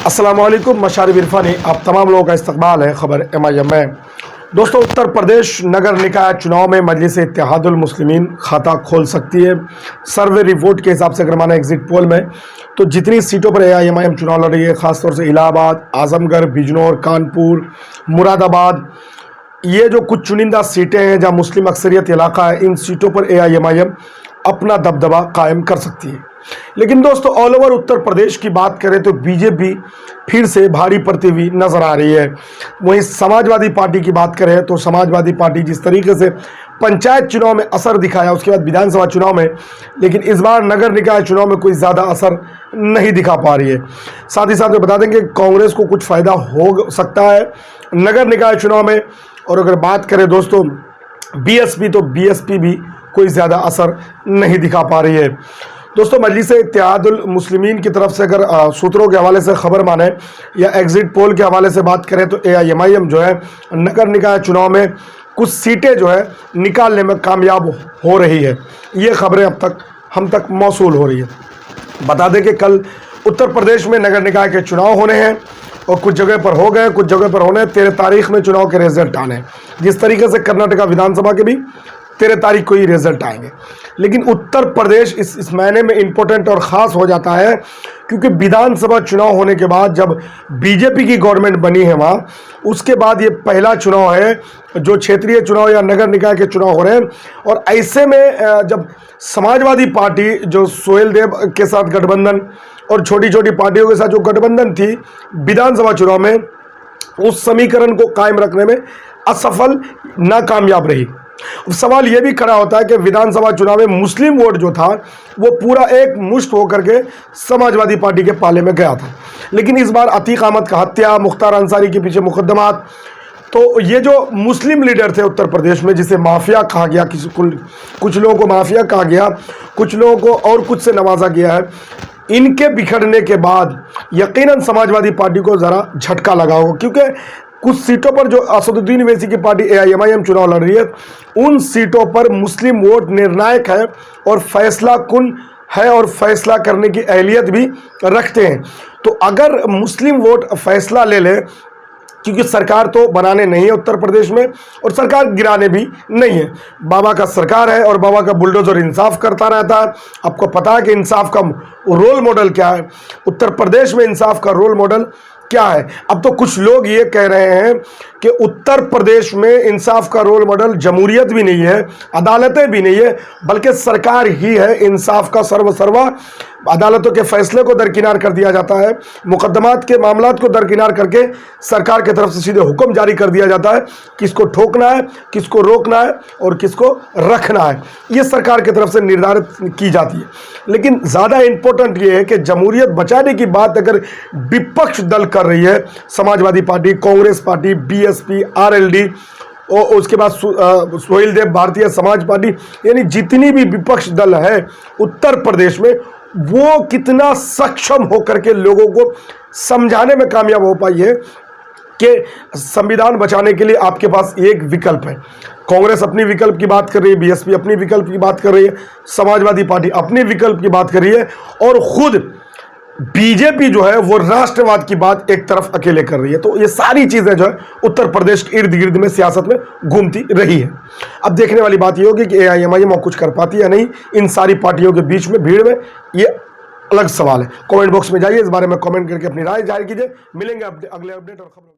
अस्सलामुअलैकुम मशारिब इरफानी आप तमाम लोगों का इस्तकबाल है खबर MIM में। दोस्तों, उत्तर प्रदेश नगर निकाय चुनाव में मजलिस इत्तेहादुल मुस्लिमीन खाता खोल सकती है। सर्वे रिपोर्ट के हिसाब से अगर माना एग्जिट पोल में तो जितनी सीटों पर AIMIM चुनाव लड़ रही है, ख़ासतौर से इलाहाबाद, आजमगढ़, बिजनौर, कानपुर, मुरादाबाद, ये जो कुछ चुनिंदा सीटें हैं जहां मुस्लिम अक्सरियत इलाका है, इन सीटों पर AIMIM अपना दबदबा कायम कर सकती है। लेकिन दोस्तों, ऑल ओवर उत्तर प्रदेश की बात करें तो बीजेपी फिर से भारी पड़ती हुई नजर आ रही है। वहीं समाजवादी पार्टी की बात करें तो समाजवादी पार्टी जिस तरीके से पंचायत चुनाव में असर दिखाया, उसके बाद विधानसभा चुनाव में, लेकिन इस बार नगर निकाय चुनाव में कोई ज़्यादा असर नहीं दिखा पा रही है। साथ ही साथ में बता देंगे कांग्रेस को कुछ फ़ायदा हो सकता है नगर निकाय चुनाव में। और अगर बात करें दोस्तों BSP, तो BSP भी कोई ज़्यादा असर नहीं दिखा पा रही है। दोस्तों, मजलिस इत्तेहादुल मुस्लिमीन की तरफ से अगर सूत्रों के हवाले से खबर माने या एग्जिट पोल के हवाले से बात करें तो AIMIM जो है नगर निकाय चुनाव में कुछ सीटें जो है निकालने में कामयाब हो रही है। ये खबरें अब तक हम तक मौसूल हो रही है। बता दें कि कल उत्तर प्रदेश में नगर निकाय के चुनाव होने हैं और कुछ जगह पर हो गए, कुछ जगह पर होने। 13 तारीख में चुनाव के रिजल्ट आने हैं। जिस तरीके से कर्नाटका विधानसभा के भी 13 तारीख को ही रिजल्ट आएंगे। लेकिन उत्तर प्रदेश इस महीने में इम्पोर्टेंट और ख़ास हो जाता है क्योंकि विधानसभा चुनाव होने के बाद जब बीजेपी की गवर्नमेंट बनी है वहाँ, उसके बाद ये पहला चुनाव है जो क्षेत्रीय चुनाव या नगर निकाय के चुनाव हो रहे हैं। और ऐसे में जब समाजवादी पार्टी जो सोहेल देव के साथ गठबंधन और छोटी छोटी पार्टियों के साथ जो गठबंधन थी विधानसभा चुनाव में, उस समीकरण को कायम रखने में असफल, नाकामयाब रही। सवाल यह भी खड़ा होता है कि विधानसभा चुनाव में मुस्लिम वोट जो था वो पूरा एक मुश्त होकर के समाजवादी पार्टी के पाले में गया था। लेकिन इस बार अतीक अहमद का हत्या, मुख्तार अंसारी के पीछे मुकदमात, तो ये जो मुस्लिम लीडर थे उत्तर प्रदेश में, जिसे माफिया कहा गया, कुछ लोगों को माफिया कहा गया, कुछ लोगों को और कुछ से नवाजा गया है, इनके बिखरने के बाद यकीनन समाजवादी पार्टी को ज़रा झटका लगा होगा। क्योंकि कुछ सीटों पर जो असदुद्दीन ओवैसी की पार्टी AIMIM चुनाव लड़ रही है, उन सीटों पर मुस्लिम वोट निर्णायक है और फैसला कुन है और फैसला करने की अहलियत भी रखते हैं। तो अगर मुस्लिम वोट फैसला ले ले, क्योंकि सरकार तो बनाने नहीं है उत्तर प्रदेश में और सरकार गिराने भी नहीं है, बाबा का सरकार है और बाबा का बुलडोजर इंसाफ करता रहता है। आपको पता है कि इंसाफ का रोल मॉडल क्या है, उत्तर प्रदेश में इंसाफ का रोल मॉडल क्या है। अब तो कुछ लोग ये कह रहे हैं कि उत्तर प्रदेश में इंसाफ का रोल मॉडल जमहूरियत भी नहीं है, अदालतें भी नहीं है, बल्कि सरकार ही है इंसाफ का सर्वसर्वा। अदालतों के फैसले को दरकिनार कर दिया जाता है, मुकदमात के मामलात को दरकिनार करके सरकार की तरफ से सीधे हुक्म जारी कर दिया जाता है किसको ठोकना है, किसको रोकना है और किसको रखना है। ये सरकार की तरफ से निर्धारित की जाती है। लेकिन ज़्यादा इम्पोर्टेंट ये है कि जमहूरियत बचाने की बात अगर विपक्ष दल कर रही है, Samajwadi party, Congress party, BSP, RLD और उसके बाद सोहेल देव भारतीय समाज पार्टी, यानी जितनी भी विपक्ष दल है उत्तर प्रदेश में, वो कितना सक्षम होकर के लोगों को समझाने में कामयाब हो पाई है कि संविधान बचाने के लिए आपके पास एक विकल्प है। कांग्रेस अपनी विकल्प की बात कर रही है, BSP अपनी विकल्प की बात कर रही है, समाजवादी पार्टी अपनी विकल्प की बात कर रही है और खुद बीजेपी जो है वो राष्ट्रवाद की बात एक तरफ अकेले कर रही है। तो ये सारी चीजें जो है उत्तर प्रदेश के इर्द गिर्द में सियासत में घूमती रही है। अब देखने वाली बात ये होगी कि AIMIM कुछ कर पाती है या नहीं इन सारी पार्टियों के बीच में, भीड़ में, ये अलग सवाल है। कमेंट बॉक्स में जाइए, इस बारे में कमेंट करके अपनी राय जाहिर कीजिए। मिलेंगे अगले अपडेट और खबरों।